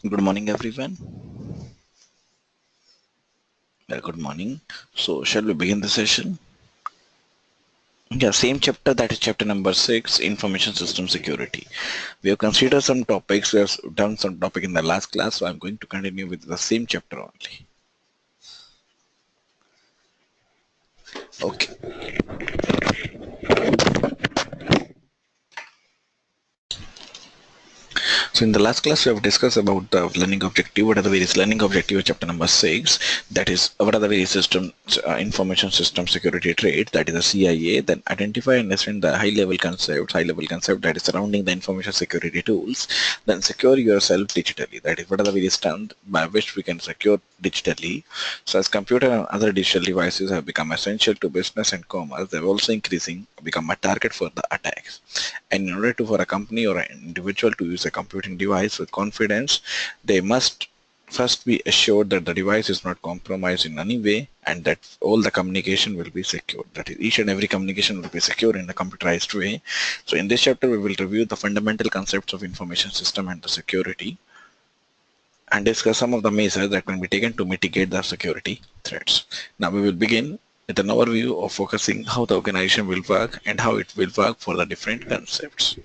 Good morning, everyone. Well, good morning. So, shall we begin the session? Yeah, same chapter, that is chapter number 6, Information System Security. We have considered some topics, we have done some topic in the last class, so I'm going to continue with the same chapter only. Okay. So in the last class, we have discussed about the learning objective. What are the various learning objectives? Chapter number 6. That is, what are the various system information system security traits? That is the CIA. Then identify and understand the high-level concepts. High-level concept that is surrounding the information security tools. Then secure yourself digitally. That is, what are the various terms by which we can secure digitally? So as computer and other digital devices have become essential to business and commerce, they have also become a target for the attacks. And in order for a company or an individual to use a computing device with confidence, they must first be assured that the device is not compromised in any way and that all the communication will be secure. That is, each and every communication will be secure in a computerized way. So in this chapter, we will review the fundamental concepts of information system and the security and discuss some of the measures that can be taken to mitigate the security threats. Now we will begin with an overview of focusing how the organization will work and how it will work for the different concepts.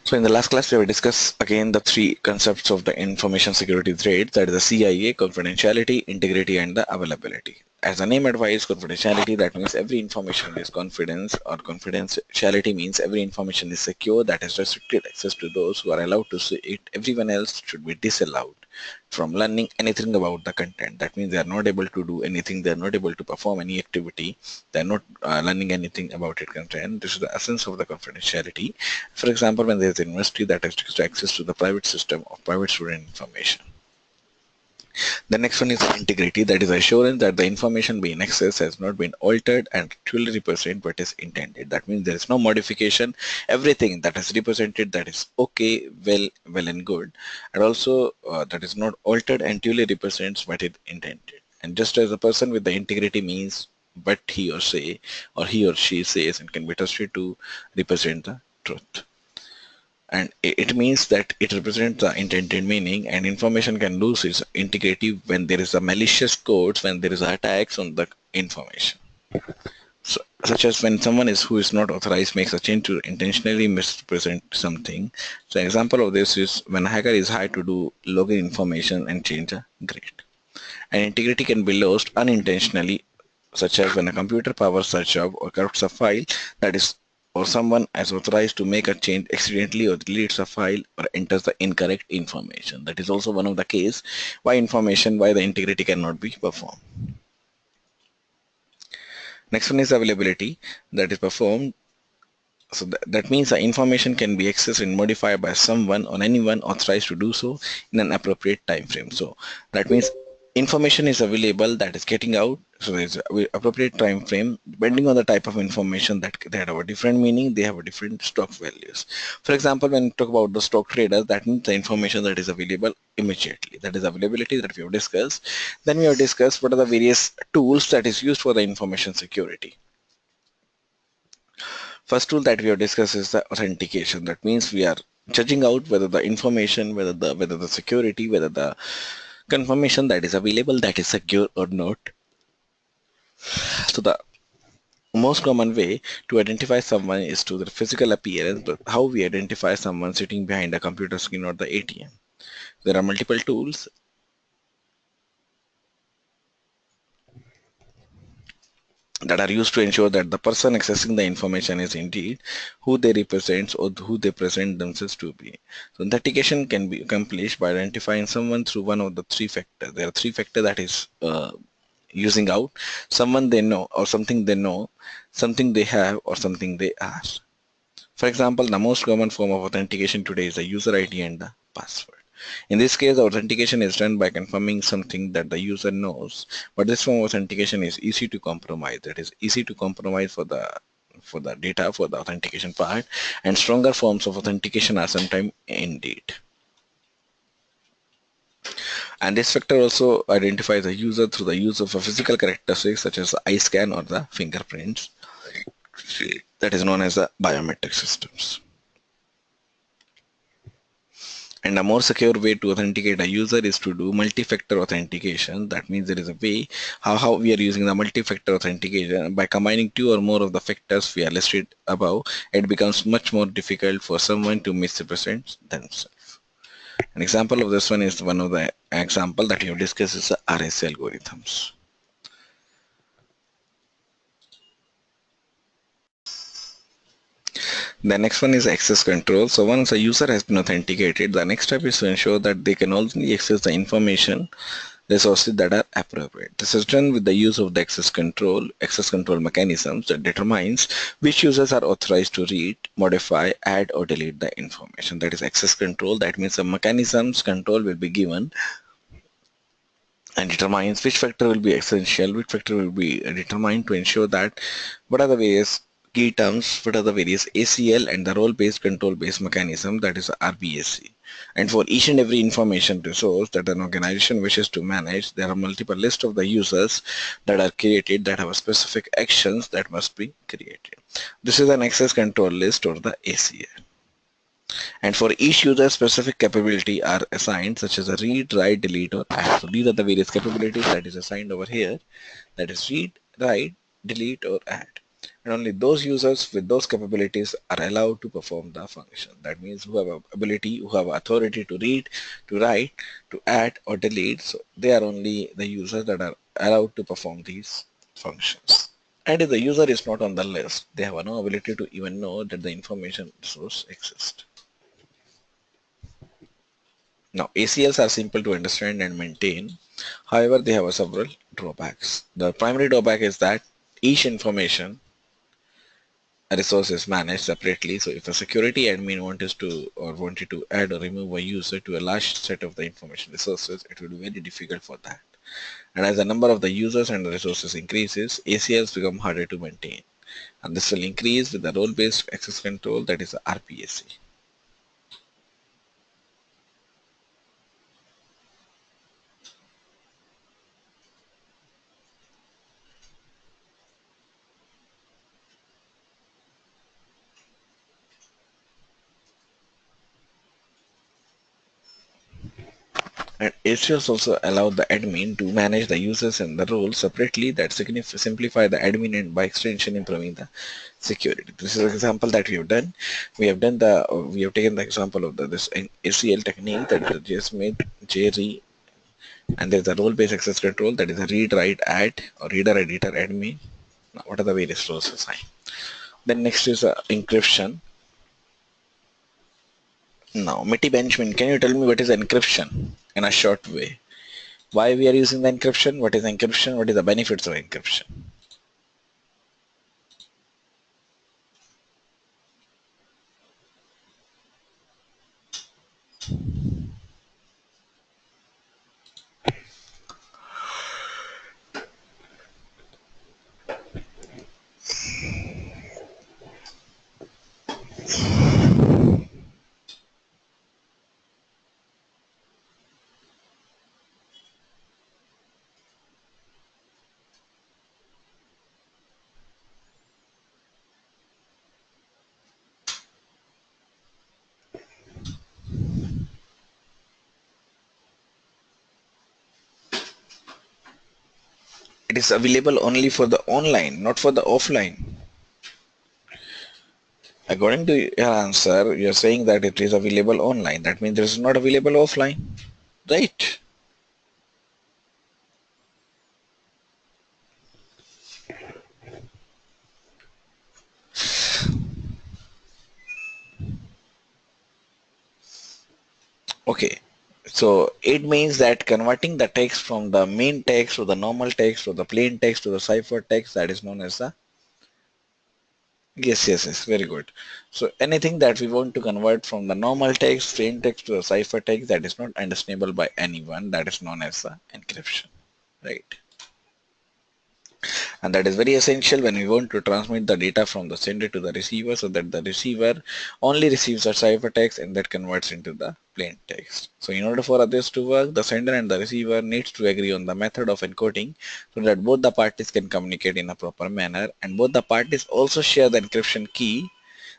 So in the last class, we have discussed again the three concepts of the information security threat, that is the CIA, confidentiality, integrity, and the availability. As the name advises, confidentiality, that means every information is confidence, or confidentiality means every information is secure, that is restricted access to those who are allowed to see it. Everyone else should be disallowed from learning anything about the content. That means they are not able to do anything, they are not able to perform any activity, they are not learning anything about it content. This is the essence of the confidentiality. For example, when there is a university that has access to the private system of private student information. The next one is integrity, that is assurance that the information being accessed has not been altered and truly represent what is intended. That means there is no modification. Everything that is represented, that is okay, well and good, and also that is not altered and truly represents what is intended. And just as a person with the integrity means what he or he or she says and can be trusted to represent the truth. And it means that it represents the intended meaning, and information can lose its integrity when there is a malicious codes, when there is attacks on the information. So, such as when someone who is not authorized makes a change to intentionally misrepresent something. So example of this is when a hacker is hired to do login information and change a grade. And integrity can be lost unintentionally, such as when a computer powers a job or corrupts a file, that is, or someone is authorized to make a change accidentally or deletes a file or enters the incorrect information. That is also one of the case why the integrity cannot be performed. Next one is availability, that is performed. So that means the information can be accessed and modified by someone or anyone authorized to do so in an appropriate time frame. So that means information is available that is getting out. So there's appropriate time frame depending on the type of information that they have a different meaning. They have a different stock values. For example, when we talk about the stock traders, that means the information that is available immediately. That is availability that we have discussed. Then we have discussed what are the various tools that is used for the information security. First tool that we have discussed is the authentication. That means we are judging out whether the information, whether the security, whether the confirmation that is available that is secure or not. So the most common way to identify someone is through their physical appearance, but how we identify someone sitting behind a computer screen or the ATM. There are multiple tools that are used to ensure that the person accessing the information is indeed who they represent or who they present themselves to be. So authentication can be accomplished by identifying someone through one of the three factors. There are three factors that is using out someone they know or something they know, something they have or something they are. For example, the most common form of authentication today is the user ID and the password. In this case, the authentication is done by confirming something that the user knows, but this form of authentication is easy to compromise. That is easy to compromise for the data, for the authentication part, and stronger forms of authentication are sometimes indeed. And this factor also identifies the user through the use of a physical characteristics such as the eye scan or the fingerprints. That is known as the biometric systems. And a more secure way to authenticate a user is to do multi-factor authentication. That means there is a way how we are using the multi-factor authentication. By combining two or more of the factors we are listed above, it becomes much more difficult for someone to misrepresent themselves. An example of this one is one of the example that you have discussed is the RSA algorithms. The next one is access control. So once a user has been authenticated, the next step is to ensure that they can only access the information resources that are appropriate. This is done with the use of the access control mechanisms that determines which users are authorized to read, modify, add or delete the information. That is access control. That means the mechanisms control will be given and determines which factor will be essential, which factor will be determined to ensure that what are the various key terms, what are the various ACL and the role-based control-based mechanism, that is RBAC. And for each and every information resource that an organization wishes to manage, there are multiple lists of the users that are created that have a specific actions that must be created. This is an access control list or the ACL. And for each user, specific capability are assigned such as a read, write, delete or add. So these are the various capabilities that is assigned over here, that is read, write, delete or add. And only those users with those capabilities are allowed to perform the function. That means who have ability, who have authority to read, to write, to add or delete. So they are only the users that are allowed to perform these functions. And if the user is not on the list, they have no ability to even know that the information source exists. Now, ACLs are simple to understand and maintain. However, they have several drawbacks. The primary drawback is that each information resource is managed separately. So if a security admin wanted to add or remove a user to a large set of the information resources, it will be very difficult for that. And as the number of the users and the resources increases, ACLs become harder to maintain. And this will increase with the role-based access control, that is the RPAC. And ACLs also allow the admin to manage the users and the roles separately, that simplify the admin and by extension improving the security. This is an example that we have done. We have taken the example of this ACL technique, that is just made JRE, and there's a role-based access control, that is a read, write, add or reader, editor, admin. Now, what are the various roles assigned? Then next is encryption. Now, Mitty Benjamin, can you tell me what is encryption in a short way? Why we are using the encryption? What is encryption? What is the benefits of encryption? It is available only for the online, not for the offline. According to your answer, you are saying that it is available online. That means it is not available offline, right? Okay. So it means that converting the text from the main text to the normal text to the plain text to the cipher text, that is known as the. Yes, very good. So anything that we want to convert from the normal text, plain text to the cipher text that is not understandable by anyone, that is known as the encryption, right? And that is very essential when we want to transmit the data from the sender to the receiver, so that the receiver only receives a ciphertext and that converts into the plain text. So in order for this to work, the sender and the receiver needs to agree on the method of encoding so that both the parties can communicate in a proper manner, and both the parties also share the encryption key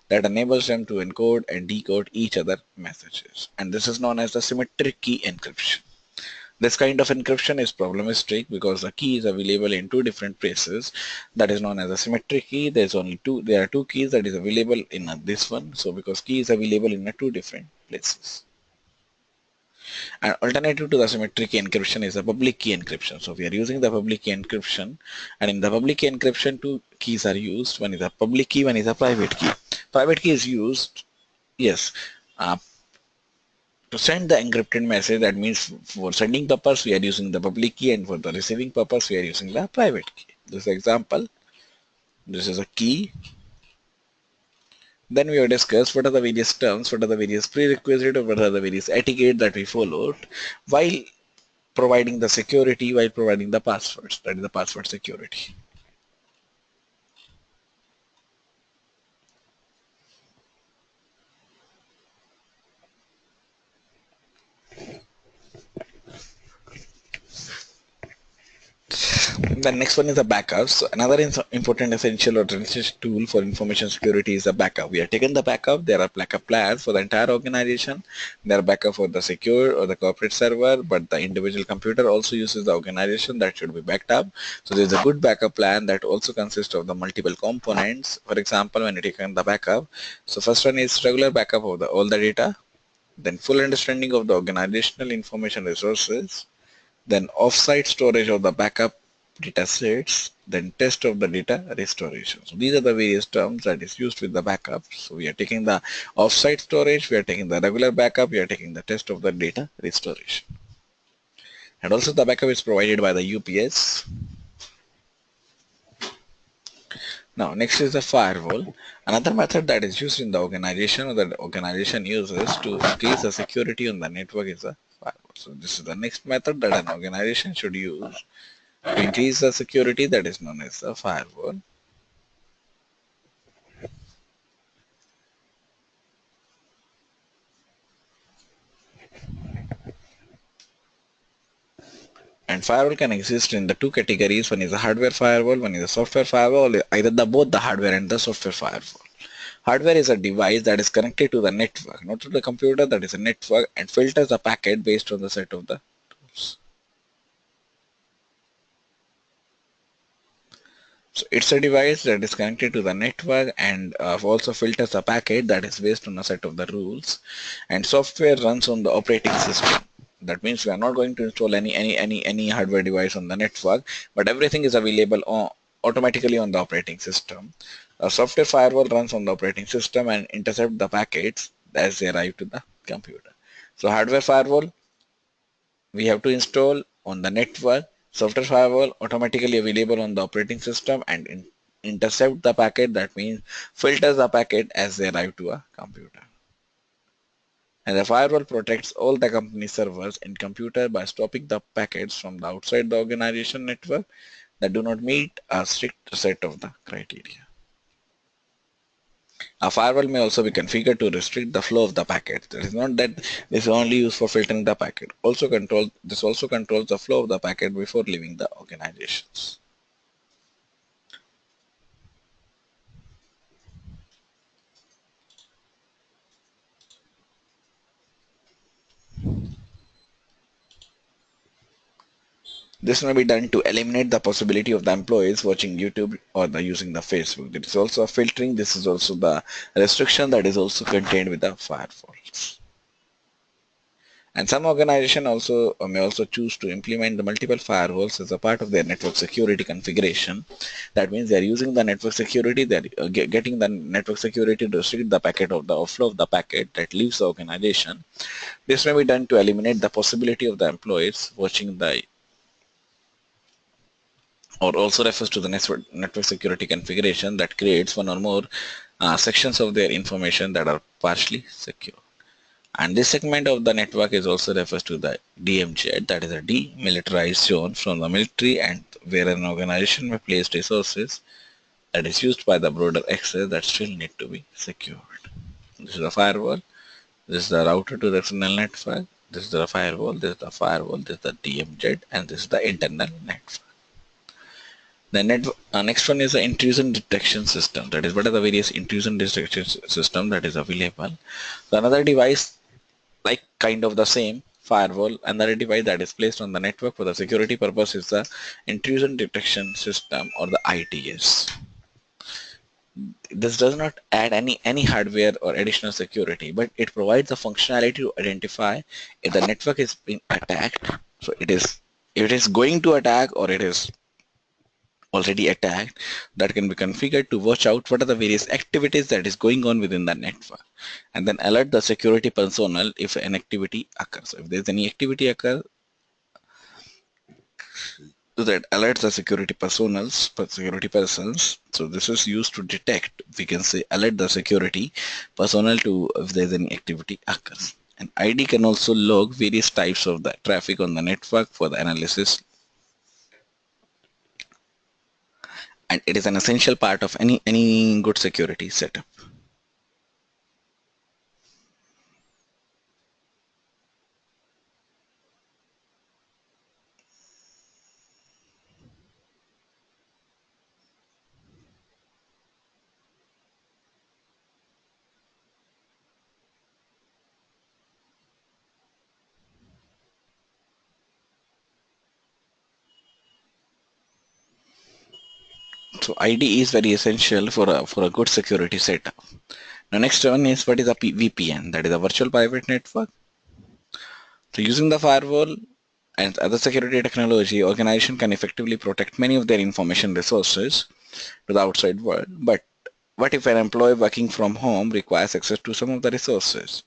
that enables them to encode and decode each other messages. And this is known as the symmetric key encryption. This kind of encryption is problematic because the key is available in two different places. That is known as a symmetric key. There are two keys that is available in this one. So because key is available in two different places. An alternative to the symmetric key encryption is a public key encryption. So we are using the public key encryption, and in the public key encryption, two keys are used. One is a public key, one is a private key. Private key is used, yes, to send the encrypted message. That means for sending purpose we are using the public key, and for the receiving purpose we are using the private key. This example, this is a key. Then we have discussed what are the various terms, what are the various prerequisites, or what are the various etiquette that we followed while providing the security, while providing the passwords, that is the password security. The next one is a backup. So another important essential or transition tool for information security is a backup. We have taken the backup. There are backup plans for the entire organization. There are backup for the secure or the corporate server, but the individual computer also uses the organization that should be backed up. So there's a good backup plan that also consists of the multiple components. For example, when you take the backup, so first one is regular backup of all the data, then full understanding of the organizational information resources, then offsite storage of the backup data sets, then test of the data restoration. So these are the various terms that is used with the backup. So we are taking the offsite storage, we are taking the regular backup, we are taking the test of the data restoration. And also the backup is provided by the UPS. Now next is the firewall. Another method that is used in the organization or that the organization uses to increase the security on the network is the firewall. So this is the next method that an organization should use to increase the security, that is known as the firewall. And firewall can exist in the two categories. One is a hardware firewall, one is a software firewall, either both the hardware and the software firewall. Hardware is a device that is connected to the network, not to the computer, that is a network, and filters the packet based on the set of the rules. So it's a device that is connected to the network and also filters a packet that is based on a set of the rules. And software runs on the operating system. That means we are not going to install any hardware device on the network, but everything is available automatically on the operating system. A software firewall runs on the operating system and intercept the packets as they arrive to the computer. So hardware firewall we have to install on the network. Software firewall automatically available on the operating system and intercept the packet, that means filters the packet as they arrive to a computer. And the firewall protects all the company servers and computer by stopping the packets from the outside the organization network that do not meet a strict set of the criteria. A firewall may also be configured to restrict the flow of the packet. It is not that this is only used for filtering the packet. This also controls the flow of the packet before leaving the organizations. This may be done to eliminate the possibility of the employees watching YouTube or using the Facebook. There is also a filtering. This is also the restriction that is also contained with the firewalls. And some organization also may also choose to implement the multiple firewalls as a part of their network security configuration. That means they are using the network security, they are getting the network security to restrict the packet of the offload of the packet that leaves the organization. This may be done to eliminate the possibility of the employees watching the, or also refers to the network security configuration that creates one or more sections of their information that are partially secure. And this segment of the network is also refers to the DMZ, that is a demilitarized zone from the military, and where an organization may place resources that is used by the broader access that still need to be secured. This is the firewall. This is the router to the external network. This is the firewall. This is the firewall. This is the DMZ, and this is the internal network. The next one is the intrusion detection system. That is, what are the various intrusion detection system that is available. So another device like kind of the same firewall, another device that is placed on the network for the security purpose is the intrusion detection system, or the IDS. This does not add any hardware or additional security, but it provides the functionality to identify if the network is being attacked. So it is going to attack, or it is already attacked, that can be configured to watch out what are the various activities that is going on within the network, and then alert the security personnel if an activity occurs. If there's any activity occur, so that alerts the security persons. So this is used to detect, we can say, alert the security personnel to if there's any activity occurs. And ID can also log various types of the traffic on the network for the analysis, and it is an essential part of any good security setup. So ID is very essential for a good security setup. The next one is, what is a VPN? That is a virtual private network. So using the firewall and other security technology, organization can effectively protect many of their information resources to the outside world. But what if an employee working from home requires access to some of the resources?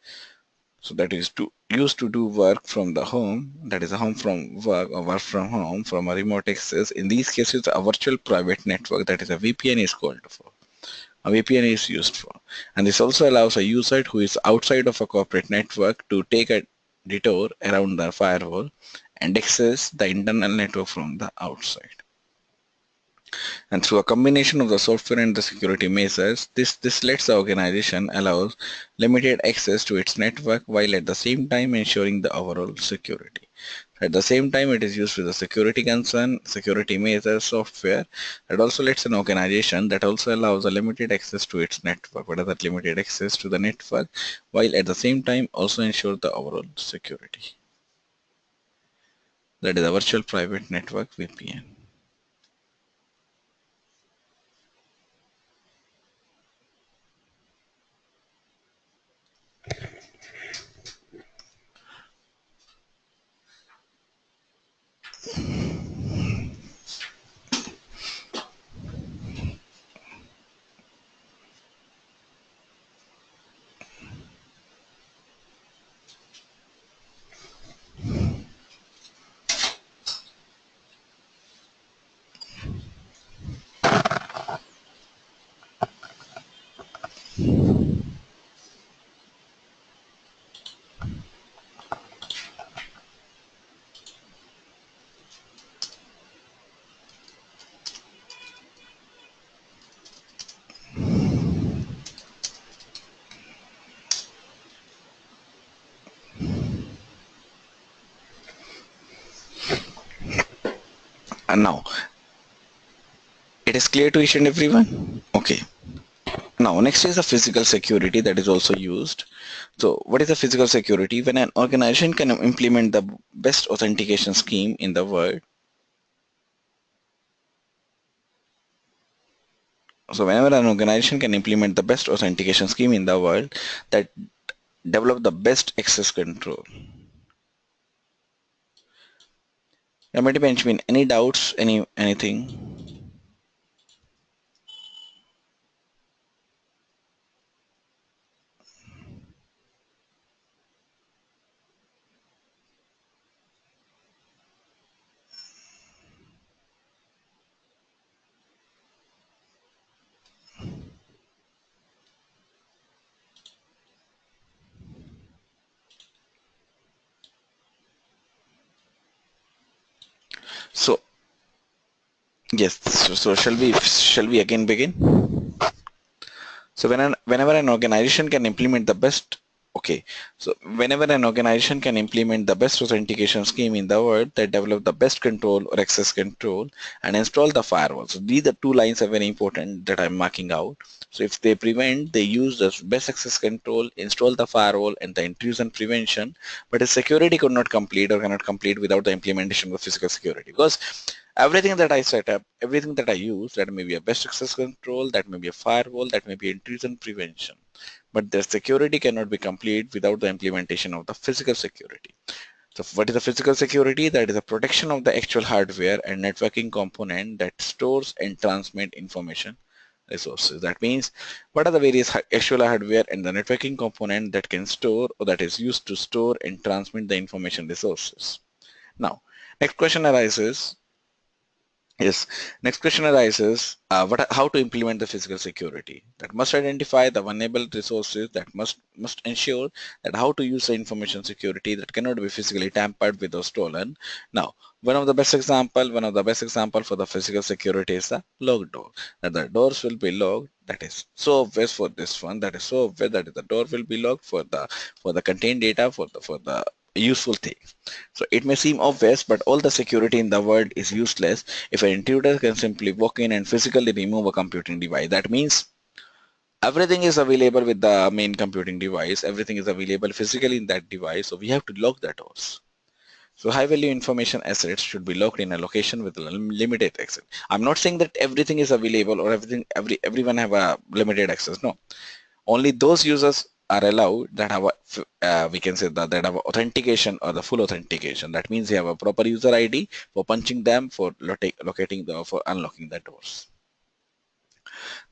So that is to use to do work from the home, that is a home from work or work from home from a remote access. In these cases, a virtual private network, that is a VPN, is called for. A VPN is used for. And this also allows a user who is outside of a corporate network to take a detour around the firewall and access the internal network from the outside. And through a combination of the software and the security measures, this lets the organization allows limited access to its network while at the same time ensuring the overall security. At the same time, it is used with the security concern, security measures software that also lets an organization that also allows a limited access to its network, what is that limited access to the network, while at the same time also ensure the overall security. That is a virtual private network, VPN. And now, it is clear to each and everyone? Okay. Now, next is the physical security that is also used. So, what is the physical security? When an organization can implement the best authentication scheme in the world. So, whenever an organization can implement the best authentication scheme in the world that develop the best access control. Ramati Benjamin, any doubts? Anything? So yes, so shall we again begin? So whenever an organization can implement the best, okay, so whenever an organization can implement the best authentication scheme in the world, they develop the best control or access control and install the firewall. So these are two lines are very important that I'm marking out. So if they prevent, they use the best access control, install the firewall and the intrusion prevention, but the security could not complete or cannot complete without the implementation of physical security. Because everything that I set up, everything that I use, that may be a best access control, that may be a firewall, that may be intrusion prevention. But the security cannot be complete without the implementation of the physical security. So what is the physical security? That is a protection of the actual hardware and networking component that stores and transmit information resources. That means what are the various actual hardware and the networking component that can store or that is used to store and transmit the information resources. Now, next question arises. Yes. Next question arises, how to implement the physical security? That must identify the vulnerable resources, that must ensure that how to use the information security that cannot be physically tampered with or stolen. Now, one of the best example for the physical security is the locked door. That the doors will be locked. That is so obvious for this one. That is so obvious that the door will be locked for the contained data for the useful thing. So it may seem obvious, but all the security in the world is useless if an intruder can simply walk in and physically remove a computing device. That means everything is available with the main computing device. Everything is available physically in that device. So we have to lock the doors. So high value information assets should be locked in a location with limited access. I'm not saying that everything is available or everyone have a limited access. No, only those users are allowed that have we can say that have authentication or the full authentication. That means they have a proper user ID for punching them, for locating the, for unlocking the doors.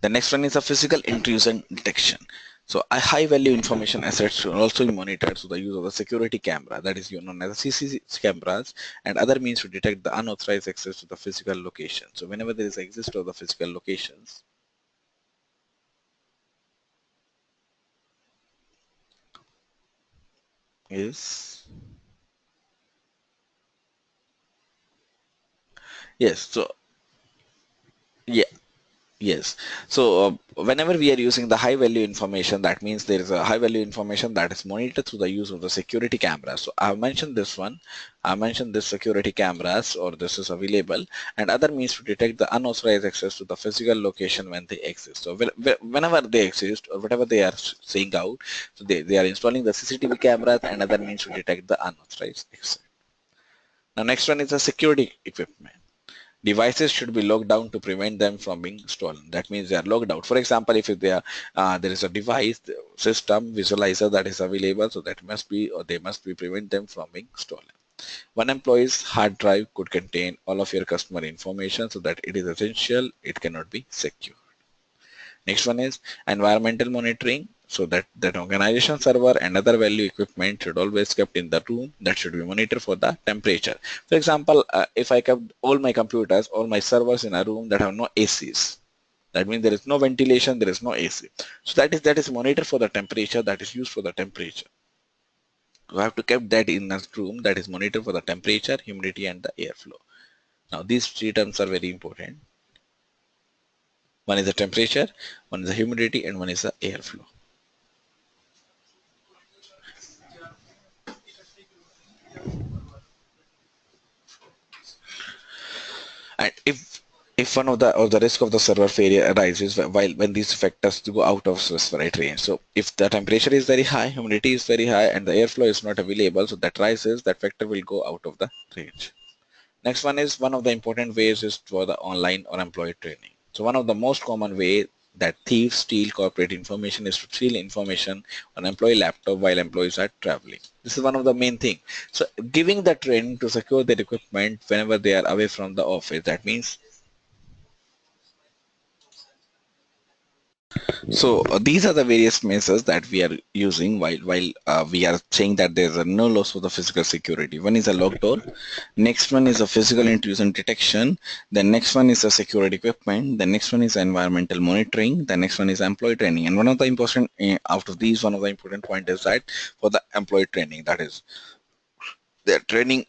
The next one is a physical intrusion detection. So a high value information assets should also be monitored through the use of the security camera, that is known as the CCTV cameras, and other means to detect the unauthorized access to the physical location. So whenever there is exist of the physical locations, is yes. So yeah. Yes. So whenever we are using the high value information, that means there is a high value information that is monitored through the use of the security camera. So I have mentioned this one. I mentioned this security cameras or this is available and other means to detect the unauthorized access to the physical location when they exist. So whenever they exist or whatever they are saying out, so they are installing the CCTV cameras and other means to detect the unauthorized access. Now next one is the security equipment. Devices should be locked down to prevent them from being stolen. That means they are locked out. For example, if they are, there is a device, system, visualizer that is available, so that must be or they must be prevent them from being stolen. One employee's hard drive could contain all of your customer information, so that it is essential, it cannot be secure. Next one is environmental monitoring. So that organization server and other value equipment should always kept in the room that should be monitored for the temperature. For example, if I kept all my computers, all my servers in a room that have no ACs, that means there is no ventilation, there is no AC. So that is monitored for the temperature, that is used for the temperature. You have to keep that in a room that is monitored for the temperature, humidity, and the airflow. Now these three terms are very important. One is the temperature, one is the humidity, and one is the airflow. And if one of the or the risk of the server failure arises while when these factors go out of specified range. So if the temperature is very high, humidity is very high, and the airflow is not available, so that rises, that factor will go out of the range. Next one is one of the important ways is for the online or employee training. So one of the most common way that thieves steal corporate information is to steal information on employee laptop while employees are traveling. This is one of the main thing. So giving the training to secure their equipment whenever they are away from the office. That means so these are the various measures that we are using while we are saying that there is a no loss of the physical security. One is a locked door. Next one is a physical intrusion detection. The next one is a security equipment. The next one is environmental monitoring. The next one is employee training. And one of the important out of these, one of the important point is that for the employee training, that is their training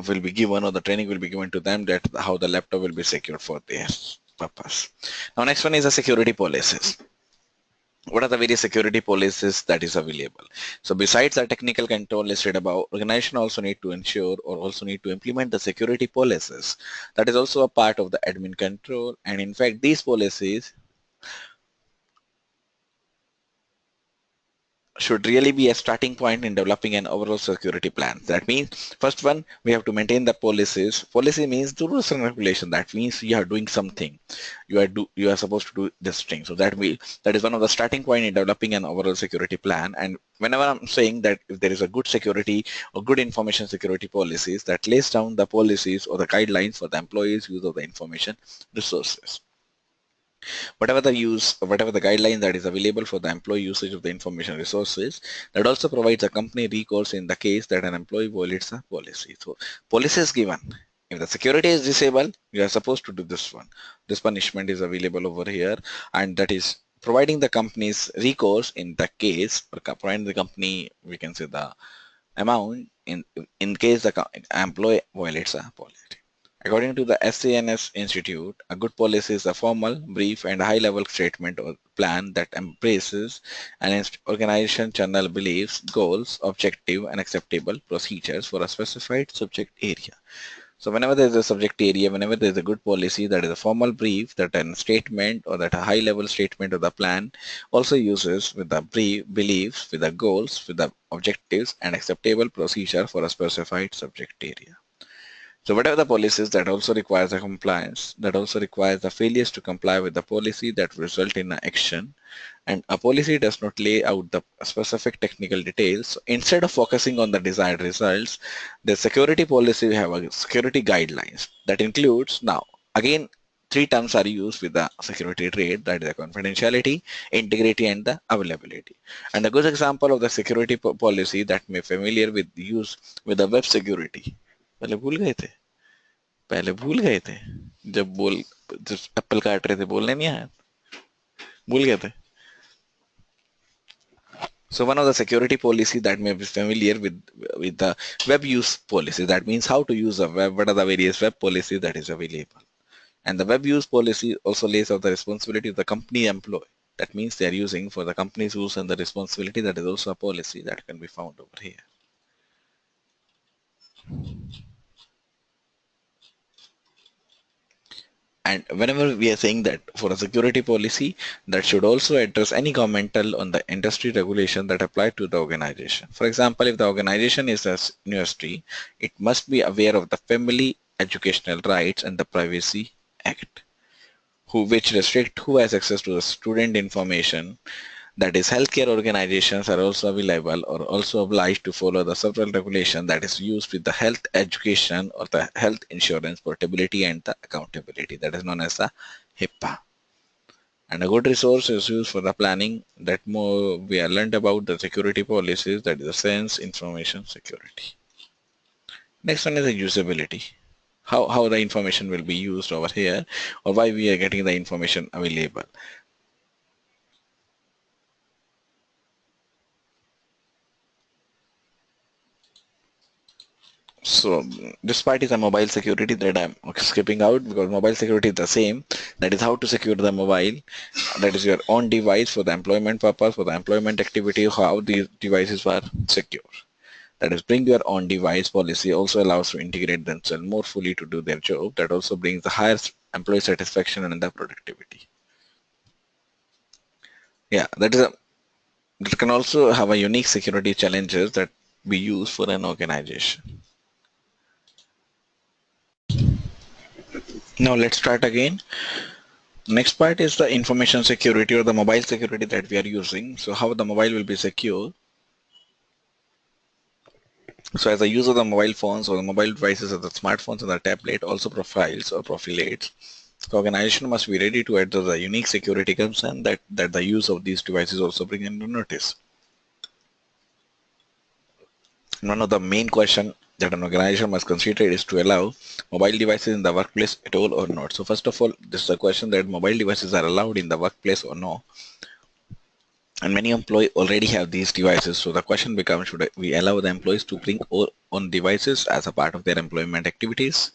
will be given, or the training will be given to them, that how the laptop will be secured for their purpose. Now next one is the security policies. What are the various security policies that is available? So besides the technical control listed above, organization also need to ensure or also need to implement the security policies. That is also a part of the admin control, and in fact these policies should really be a starting point in developing an overall security plan. That means first one, we have to maintain the policies. Policy means the rules and regulation. That means you are doing something. You are supposed to do this thing. So that is one of the starting point in developing an overall security plan. And whenever I'm saying that if there is a good security or good information security policies, that lays down the policies or the guidelines for the employees' use of the information resources. Whatever the guideline that is available for the employee usage of the information resources, that also provides a company recourse in the case that an employee violates a policy. So policy is given. If the security is disabled, you are supposed to do this one. This punishment is available over here, and that is providing the company's recourse in the case, or providing the company, we can say the amount in case the employee violates a policy. According to the SCNS Institute, a good policy is a formal, brief, and high-level statement or plan that embraces an organization general beliefs, goals, objective, and acceptable procedures for a specified subject area. So whenever there is a subject area, whenever there is a good policy, that is a formal brief, that a statement or that a high-level statement of the plan also uses with the brief beliefs, with the goals, with the objectives, and acceptable procedure for a specified subject area. So whatever the policies, that also requires a compliance, that also requires the failures to comply with the policy that result in an action, and a policy does not lay out the specific technical details. So instead of focusing on the desired results, the security policy have a security guidelines that includes, now again, three terms are used with the security trait, that is the confidentiality, integrity, and the availability. And a good example of the security policy that may familiar with use with the web security. पहले भूल गए थे जब Apple काट रहे थे बोलने नहीं आया भूल गए थे. So one of the security policy that may be familiar with the web use policy, that means how to use a web, what are the various web policies that is available. And the web use policy also lays out the responsibility of the company employee. That means they are using for the company's use and the responsibility, that is also a policy that can be found over here. And whenever we are saying that for a security policy, that should also address any governmental on the industry regulation that apply to the organization. For example, if the organization is a university, it must be aware of the Family Educational Rights and the Privacy Act, which restrict who has access to the student information. That is, healthcare organizations are also available or also obliged to follow the several regulation that is used with the health education or the health insurance portability and the accountability, that is known as the HIPAA. And a good resource is used for the planning, that more we are learned about the security policies, that is the sense information security. Next one is the usability. How the information will be used over here, or why we are getting the information available. So this part is a mobile security that I'm skipping out because mobile security is the same. That is how to secure the mobile. That is your own device for the employment purpose, for the employment activity, how these devices are secure. That is, bring your own device policy also allows to integrate themselves more fully to do their job. That also brings the higher employee satisfaction and the productivity. Yeah, that can also have a unique security challenges that we use for an organization. Now let's start again. Next part is the information security or the mobile security that we are using. So how the mobile will be secure. So as a user of the mobile phones or the mobile devices or the smartphones and the tablet also profiles or profilates, the organization must be ready to address the unique security concern that the use of these devices also bring into notice. One of the main questions that an organization must consider is to allow mobile devices in the workplace at all or not. So first of all, this is a question that mobile devices are allowed in the workplace or no. And many employees already have these devices. So the question becomes, should we allow the employees to bring own devices as a part of their employment activities?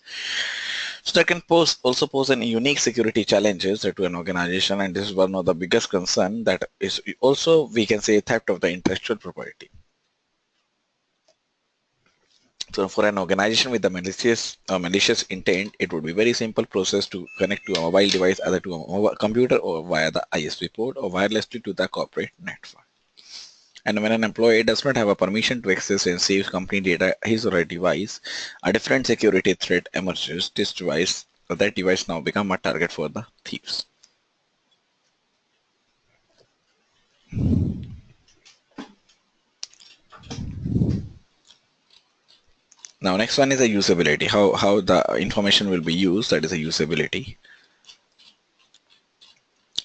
So that can also pose an unique security challenges to an organization, and this is one of the biggest concern, that is also, we can say, theft of the intellectual property. So for an organization with a malicious intent, it would be very simple process to connect to a mobile device, either to a mobile computer or via the ISP port or wirelessly to the corporate network. And when an employee does not have a permission to access and save company data, his or her device, a different security threat emerges. That device now become a target for the thieves. Now next one is the usability. How the information will be used, that is a usability.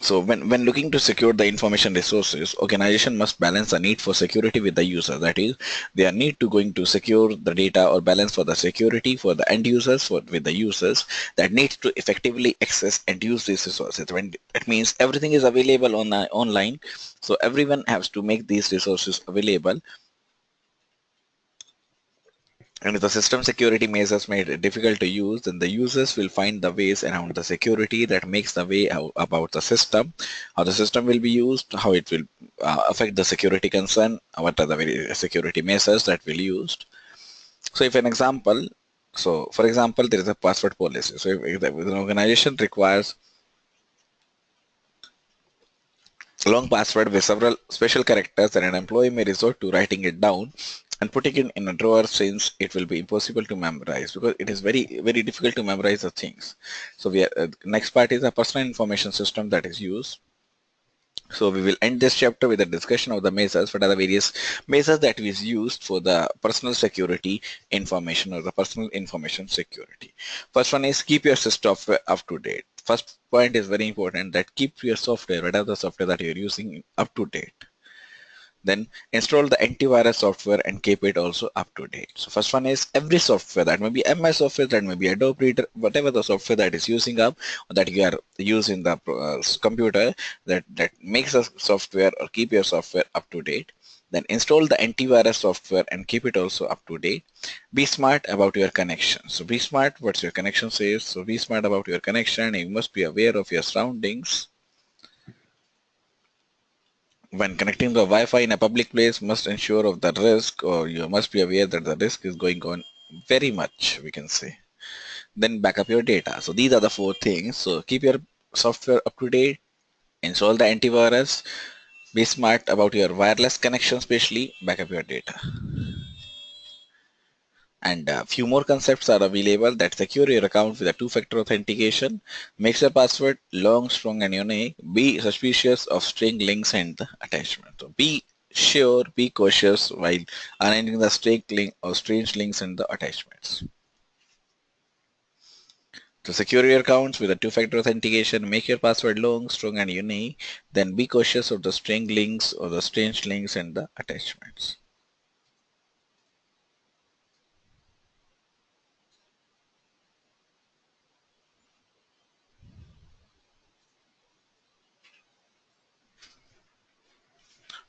So when looking to secure the information resources, organization must balance the need for security with the user. That is, they are need to going to secure the data or balance for the security for the end users with the users that need to effectively access and use these resources. When it means everything is available online, so everyone has to make these resources available. And if the system security measures made it difficult to use, then the users will find the ways around the security that makes the way out about the system, how the system will be used, how it will affect the security concern, what are the very security measures that will be used. So if an example, so for example, there is a password policy. So if an organization requires a long password with several special characters, then an employee may resort to writing it down and putting it in a drawer, since it will be impossible to memorize, because it is very difficult to memorize the things. So next part is a personal information system that is used. So we will end this chapter with a discussion of the measures. What are the various measures that is used for the personal security information or the personal information security? First one is keep your software up to date. First point is very important, that keep your software, whatever the software that you're using, up to date. Then install the antivirus software and keep it also up to date. So first one is every software, that may be MS software, that may be Adobe Reader, whatever the software that is using up or that you are using the computer, that makes a software, or keep your software up to date. Then install the antivirus software and keep it also up to date. Be smart about your connection. So be smart what your connection says. So be smart about your connection. You must be aware of your surroundings. When connecting the Wi-Fi in a public place, must ensure of the risk, or you must be aware that the risk is going on very much, we can say. Then back up your data. So these are the 4 things. So keep your software up to date, install the antivirus, be smart about your wireless connection, especially back up your data. And a few more concepts are available, that secure your account with a 2-factor authentication, makes your password long, strong and unique, be suspicious of string links and the attachment. So be cautious while unending the string link or strange links and the attachments. To secure your accounts with a 2-factor authentication, make your password long, strong and unique, then be cautious of the string links or the strange links and the attachments.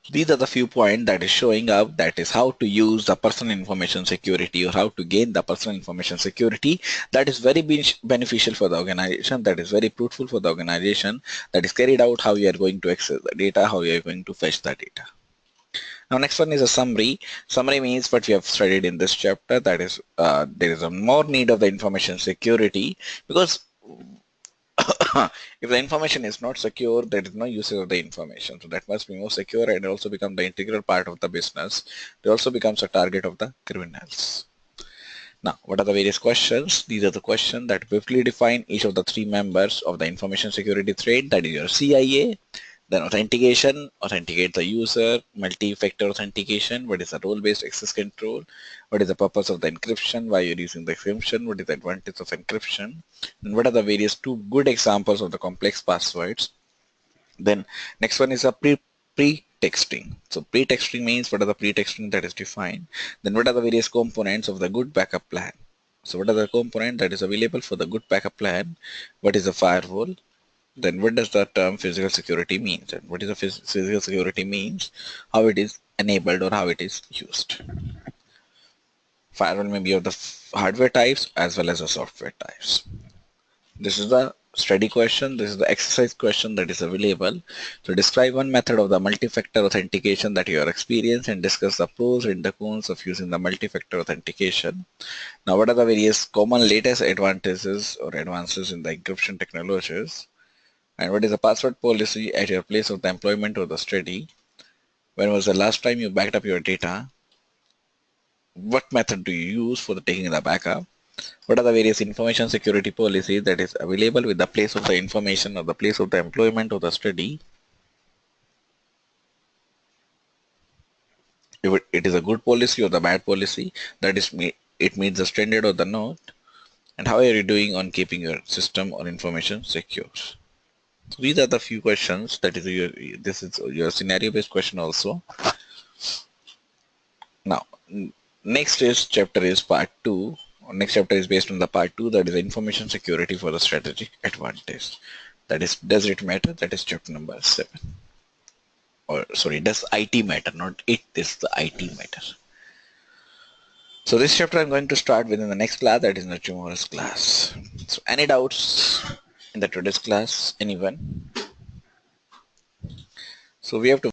These are the few points that is showing up, that is how to use the personal information security or how to gain the personal information security. That is very beneficial for the organization, that is very fruitful for the organization, that is carried out how you are going to access the data, how you are going to fetch the data. Now next one is a summary. Summary means what we have studied in this chapter, that is there is a more need of the information security, because if the information is not secure, there is no usage of the information. So that must be more secure and also become the integral part of the business. It also becomes a target of the criminals. Now, what are the various questions? These are the questions that briefly define each of the 3 members of the information security thread, that is your CIA. Then authentication, authenticate the user. Multi-factor authentication, what is the role-based access control? What is the purpose of the encryption? Why you're using the encryption? What is the advantage of encryption? And what are the various 2 good examples of the complex passwords? Then next one is a pre-texting. So pre-texting means what are the pre-texting that is defined? Then what are the various components of the good backup plan? So what are the components that is available for the good backup plan? What is the firewall? Then what does the term physical security means? And what is the physical security means? How it is enabled or how it is used. Firewall may be of the hardware types as well as the software types. This is the study question. This is the exercise question that is available. So describe one method of the multi-factor authentication that you have experienced and discuss the pros and the cons of using the multi-factor authentication. Now, what are the various common latest advantages or advances in the encryption technologies? And what is the password policy at your place of the employment or the study? When was the last time you backed up your data? What method do you use for the taking the backup? What are the various information security policies that is available with the place of the information or the place of the employment or the study? If it is a good policy or the bad policy, that is it meets the standard or the not, and how are you doing on keeping your system or information secure? So these are the few questions. That is this is your scenario based question also. Now, next is chapter is part 2. Next chapter is based on the part 2, that is information security for the strategic advantage. That is, does it matter? That is chapter number 7. Or sorry, does IT matter? Not it, this is the IT matter. So this chapter I'm going to start within the next class, that is in the tomorrow's class. So any doubts in the today's class? Anyone? So we have to